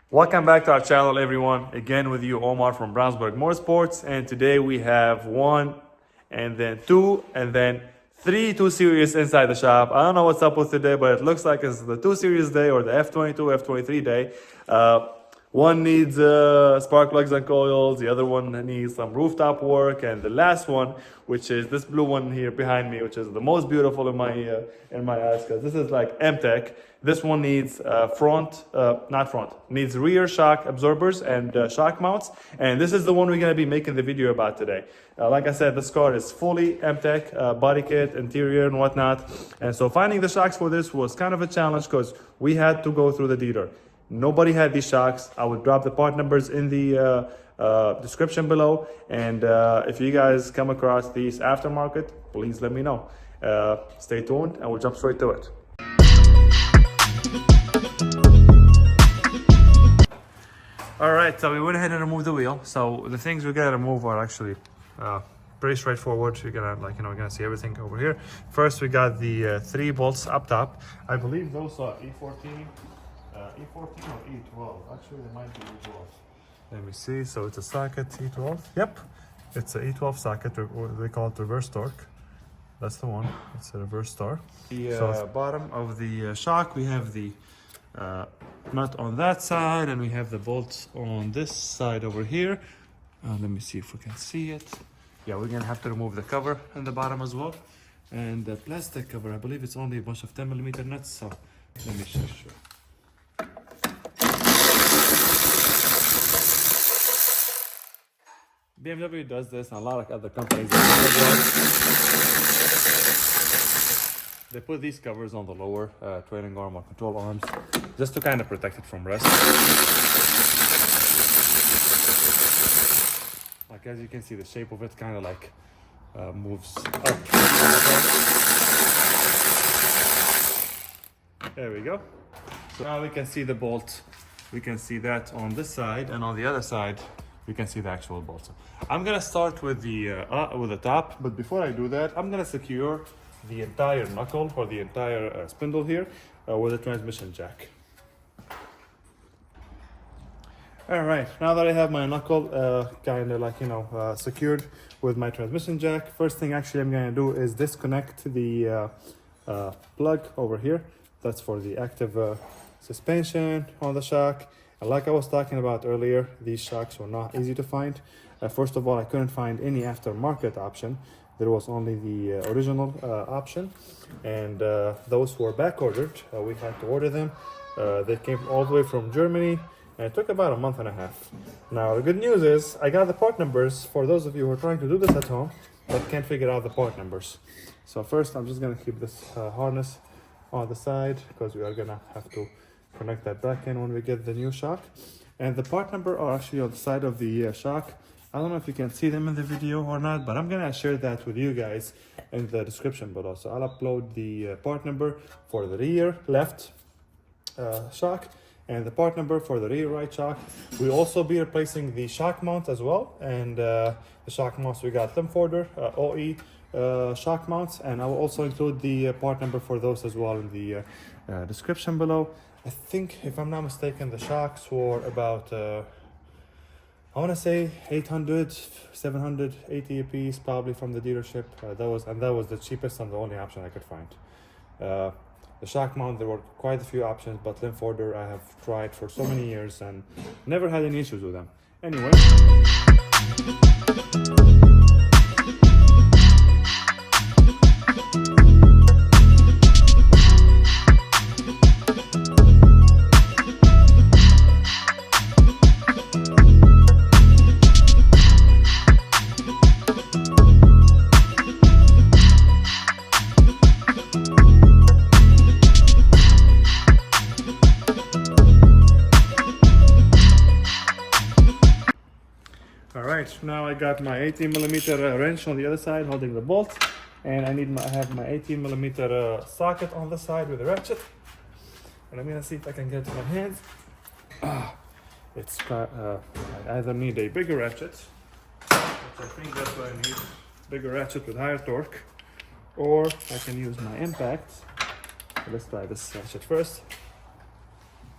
Welcome back to our channel, everyone. Again with you, Omar from Brownsburg Motorsports, and today we have one, and then two, and then three 2 Series inside the shop. I don't know what's up with today, but it looks like it's the 2 Series day or the F22, F23 day. One needs spark plugs and coils, the other one needs some rooftop work, and the last one, which is this blue one here behind me, which is the most beautiful in my eyes, because this is like M-Tech. This one needs needs rear shock absorbers and shock mounts, and this is the one we're gonna be making the video about today. Like I said, this car is fully M-Tech, body kit, interior, and whatnot, and so finding the shocks for this was kind of a challenge because we had to go through the dealer. Nobody had these shocks. I would drop the part numbers in the description below. And if you guys come across these aftermarket, please let me know. Stay tuned and we'll jump straight to it. All right, so we went ahead and removed the wheel. So the things we gotta remove are actually pretty straightforward. You're gonna we're gonna see everything over here. First, we got the 3 bolts up top. I believe those are E14. E14 or E12? Actually, they might be E12. Let me see. So it's a socket E12. Yep, it's a E12 socket. They call it reverse torque. That's the one. It's a reverse torque. The bottom of the shock, we have the nut on that side, and we have the bolts on this side over here. Let me see if we can see it. Yeah, we're gonna have to remove the cover in the bottom as well, and the plastic cover. I believe it's only a bunch of 10mm nuts. So let me show you. BMW does this, and a lot of other companies they put these covers on the lower trailing arm or control arms just to kind of protect it from rust. Like as you can see, the shape of it kind of like moves up. There we go. So now we can see the bolt. We can see that on this side, and on the other side you can see the actual bolt. So I'm gonna start with the top, but before I do that, I'm gonna secure the entire knuckle or the entire spindle here with a transmission jack. All right, now that I have my knuckle kind of secured with my transmission jack, first thing actually I'm gonna do is disconnect the plug over here. That's for the active suspension on the shock. And like I was talking about earlier, these shocks were not easy to find. First of all, I couldn't find any aftermarket option. There was only the original option, and those were back ordered. We had to order them. They came all the way from Germany, and it took about a month and a half. Now, the good news is I got the part numbers for those of you who are trying to do this at home but can't figure out the part numbers. So first, I'm just gonna keep this harness on the side because we are gonna have to connect that back in when we get the new shock. And the part number are actually on the side of the shock. I don't know if you can see them in the video or not, but I'm gonna share that with you guys in the description below. So I'll upload the part number for the rear left shock and the part number for the rear right shock. We'll also be replacing the shock mount as well, and the shock mounts we got Limforder OE shock mounts, and I will also include the part number for those as well in the description below. I think, if I'm not mistaken, the shocks were about I want to say 800, 780 a piece, probably from the dealership. That was the cheapest and the only option I could find. The shock mount, there were quite a few options, but Limforder I have tried for so many years and never had any issues with them. Anyway. Now I got my 18mm wrench on the other side holding the bolt, and I have my 18mm socket on the side with a ratchet, and I'm gonna see if I can get it to my hands. I either need a bigger ratchet, which I think that's what I need, bigger ratchet with higher torque, or I can use my impact. So let's try this ratchet first.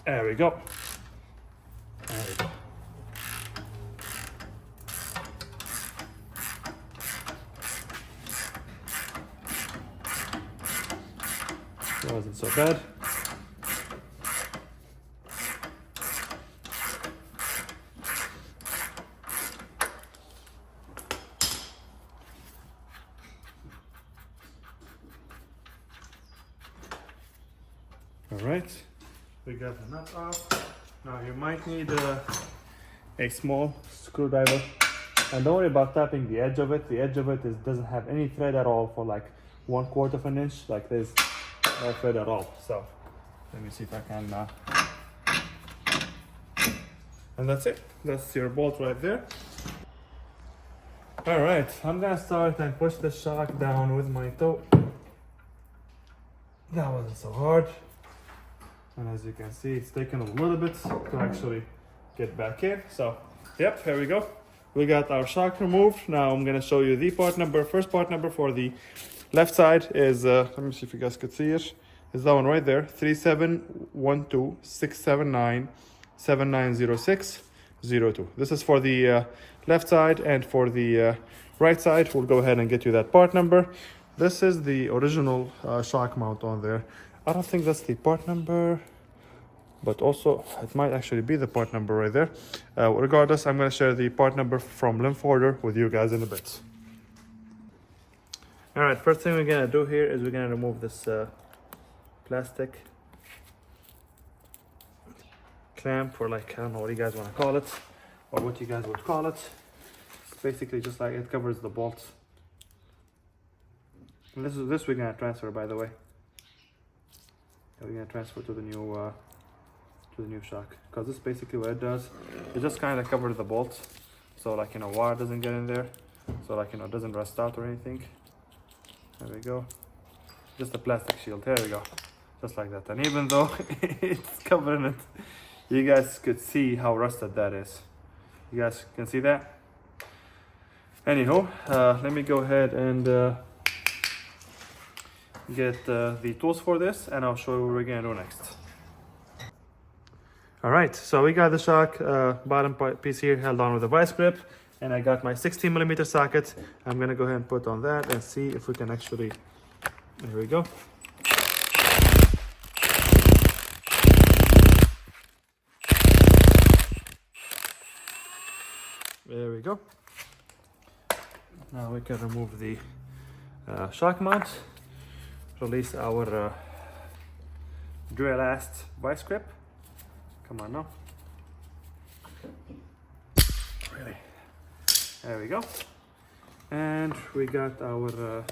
There we go. There we go. It wasn't so bad. All right, we got the nut off. Now you might need a small screwdriver, and don't worry about tapping the edge of it. The edge of it doesn't have any thread at all for like 1/4 of an inch. Like there's no thread at all. So let me see if I can. And that's it. That's your bolt right there. All right, I'm gonna start and push the shock down with my toe. That wasn't so hard. And as you can see, it's taken a little bit to actually get back in. So, yep, here we go. We got our shock removed. Now I'm gonna show you the part number. First part number for the left side is, let me see if you guys could see it. Is that one right there, 3712-679-7906-02. This is for the left side, and for the right side, we'll go ahead and get you that part number. This is the original shock mount on there. I don't think that's the part number, but also it might actually be the part number right there. Regardless, I'm going to share the part number from Lymph Order with you guys in a bit. All right, first thing we're going to do here is we're going to remove this plastic clamp, or like, I don't know what you guys want to call it, or what you guys would call it. It's basically just like it covers the bolts. And this we're going to transfer, by the way. We're going to transfer to the new shock, because this basically what it does. It just kind of covers the bolts, so like, you know, wire doesn't get in there, so like, you know, it doesn't rust out or anything. There we go. Just a plastic shield. There we go. Just like that. And even though it's covering it, you guys could see how rusted that is. You guys can see that? Anyhow, let me go ahead and get the tools for this, and I'll show you what we're gonna do next. All right, so we got the shock bottom piece here held on with a vice grip, and I got my 16mm socket. I'm gonna go ahead and put on that and see if we can actually, there we go. There we go. Now we can remove the shock mount, release our Duralast vice grip. Come on now. Really. There we go. And we got our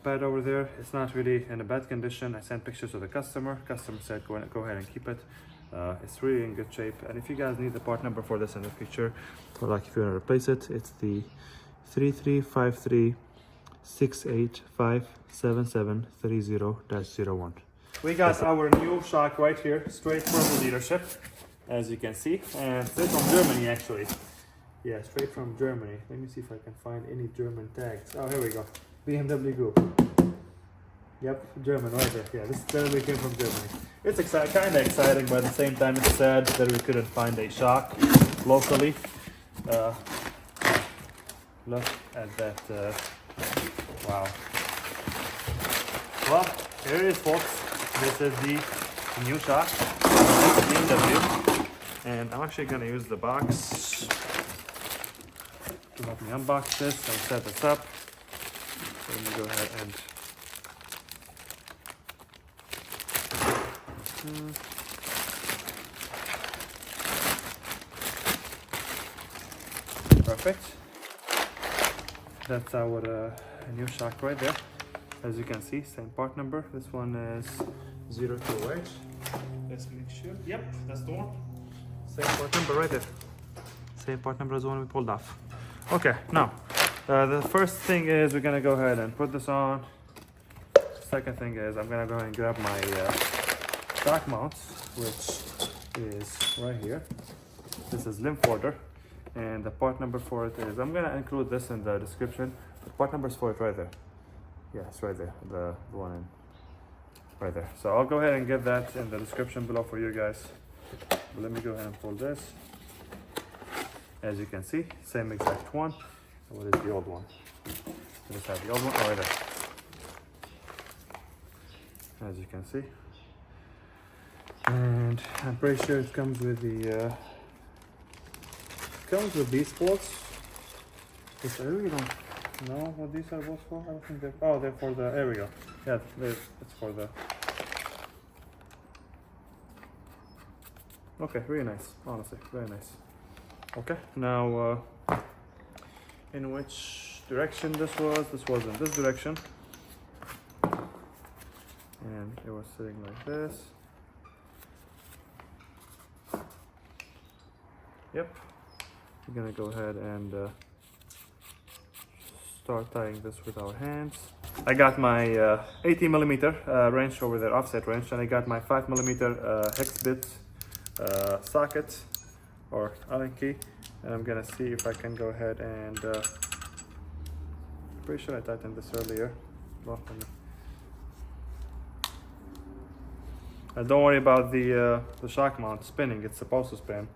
pad over there. It's not really in a bad condition. I sent pictures to the customer. Customer said go ahead and keep it. It's really in good shape. And if you guys need the part number for this in the future, or like if you want to replace it, it's the 3353-685-7730-01. We got our new shock right here, straight from the dealership, as you can see, and straight from Germany actually. Yeah, straight from Germany. Let me see if I can find any German tags. Oh, here we go. BMW Group. Yep, German right there. Yeah, this literally came from Germany. It's kind of exciting, but at the same time it's sad that we couldn't find a shock locally. Look at that. Wow. Well, here it is, folks. This is the new shock BMW, and I'm actually going to use the box to help me unbox this and set this up. So let me go ahead and perfect. That's our new shock right there. As you can see, same part number. This one is 028. Let's make sure. Yep, that's the one. Same part number right there. Same part number as the one we pulled off. Okay, now the first thing is we're gonna go ahead and put this on. Second thing is I'm gonna go ahead and grab my shock mounts, which is right here. This is Lymph Order, and the part number for it is, I'm gonna include this in the description. The part number is for it right there. Yeah, it's right there, the one in right there. So I'll go ahead and get that in the description below for you guys. Let me go ahead and pull this. As you can see, same exact one. What is the old one? Let's have the old one. Oh, right there. As you can see. And I'm pretty sure it comes with the comes with these bolts. Which I really don't know what these are bolts for. I don't think they're, oh, they're for the, there we go. Yeah, it's for the, okay, very nice, honestly, very nice. Okay, now in which direction this was in this direction. And it was sitting like this. Yep, we're gonna go ahead and start tying this with our hands. I got my 80mm wrench over there, offset wrench, and I got my 5mm hex bit socket or Allen key, and I'm gonna see if I can go ahead and pretty sure I tightened this earlier. Well, and don't worry about the shock mount spinning. It's supposed to spin.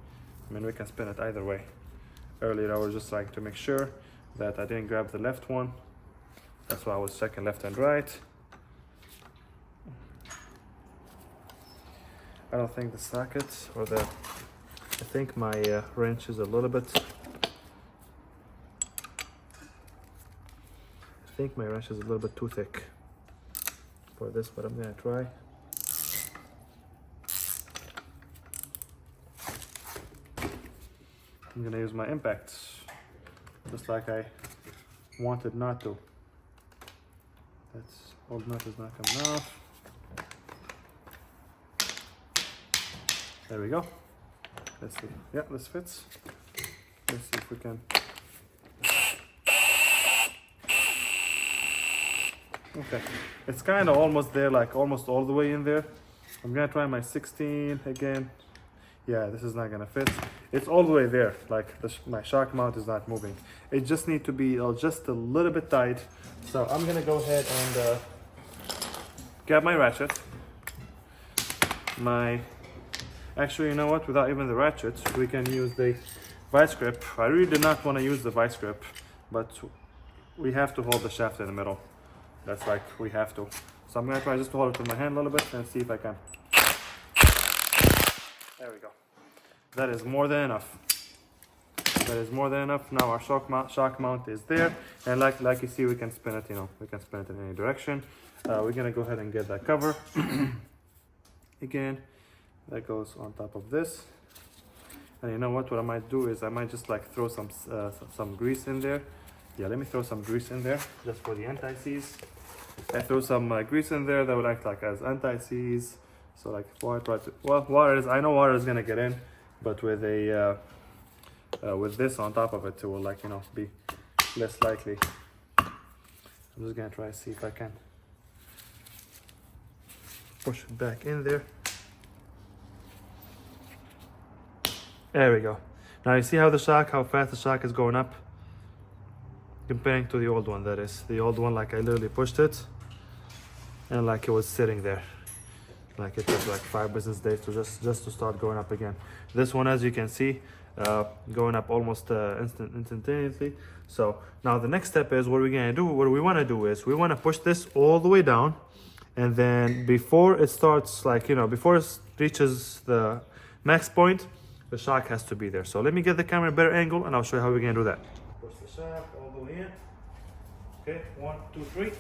I mean, we can spin it either way. Earlier I was just trying to make sure that I didn't grab the left one. That's why I was checking left and right. I don't think the socket or the, I think my wrench is a little bit, I think my wrench is a little bit too thick for this, but I'm gonna try. I'm gonna use my impacts just like I wanted not to. That's old nut is not coming off. There we go. Let's see. Yeah, this fits. Let's see if we can. Okay, it's kind of almost there, like almost all the way in there. I'm gonna try my 16 again. Yeah, this is not gonna fit. It's all the way there, like my shock mount is not moving. It just need to be just a little bit tight. So I'm gonna go ahead and grab my ratchet. Actually, you know what? Without even the ratchets, we can use the vice grip. I really did not want to use the vice grip, but we have to hold the shaft in the middle. That's like, we have to. So I'm gonna try just to hold it with my hand a little bit and see if I can. There we go. That is more than enough. That is more than enough. Now our shock mount is there, and like you see, we can spin it. You know, we can spin it in any direction. We're gonna go ahead and get that cover. Again, that goes on top of this. And you know what? What I might do is I might just like throw some grease in there. Yeah, let me throw some grease in there just for the anti-seize. I throw some grease in there that would act like as anti-seize. So like water is, I know water is gonna get in, but with a with this on top of it, it will, like, you know, be less likely. I'm just gonna try to see if I can push it back in there. There we go. Now you see how fast the shock is going up? Comparing to the old one, that is. The old one, like I literally pushed it and like it was sitting there. Like it took like 5 business days to just to start going up again. This one, as you can see, going up almost instantaneously. So now the next step is what we're gonna do. What we wanna do is we wanna push this all the way down, and then before it starts, like, you know, before it reaches the max point, the shock has to be there. So let me get the camera a better angle and I'll show you how we're gonna do that. Push the shaft all the way in. Okay, 1, 2, 3.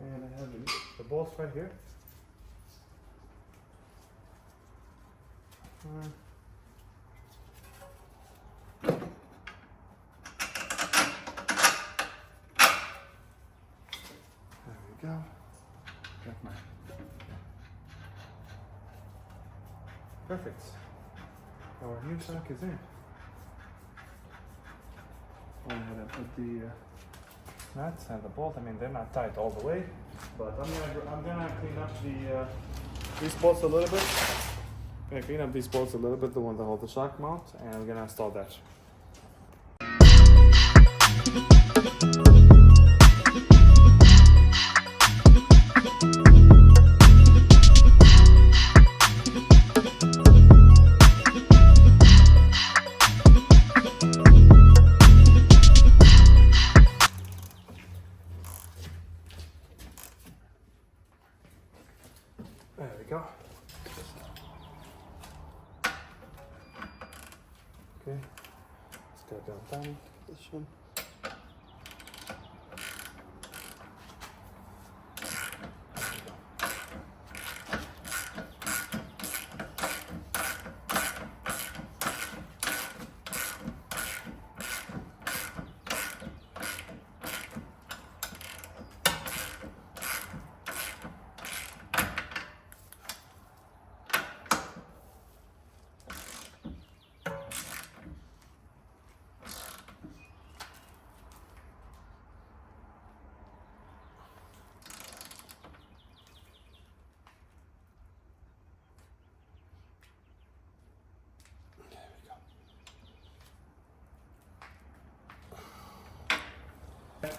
And I have the bolts right here. Go. Got my perfect. Our new shock is in. Go ahead and put the nuts and the bolt. I mean, they're not tight all the way, but I'm gonna clean up these bolts a little bit. I'm gonna clean up these bolts a little bit, the one that hold the shock mount, and I'm gonna install that. down position.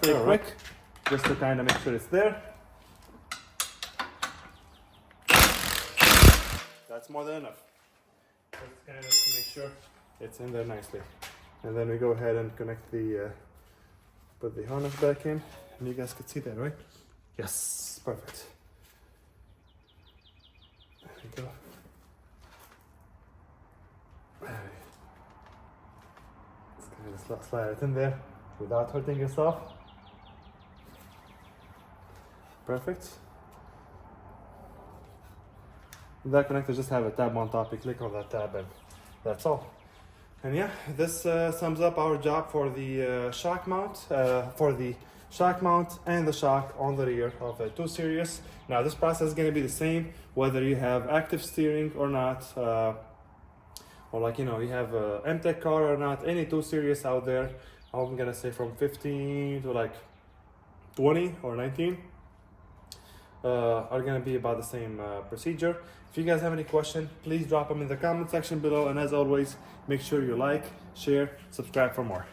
Pretty quick, just to kind of make sure it's there. That's more than enough. Just kind of to make sure it's in there nicely. And then we go ahead and connect the, put the harness back in. And you guys can see that, right? Yes, perfect. There we go. Just kind of slide it in there without hurting yourself. Perfect. That connector just have a tab on top. You click on that tab and that's all. And yeah, this sums up our job for the shock mount, and the shock on the rear of the 2 Series. Now this process is going to be the same whether you have active steering or not, or like, you know, you have a MTech car or not. Any 2 Series out there, I'm gonna say from 15 to like 20 or 19 are gonna be about the same procedure. If you guys have any questions, please drop them in the comment section below, and as always, make sure you like, share, subscribe for more.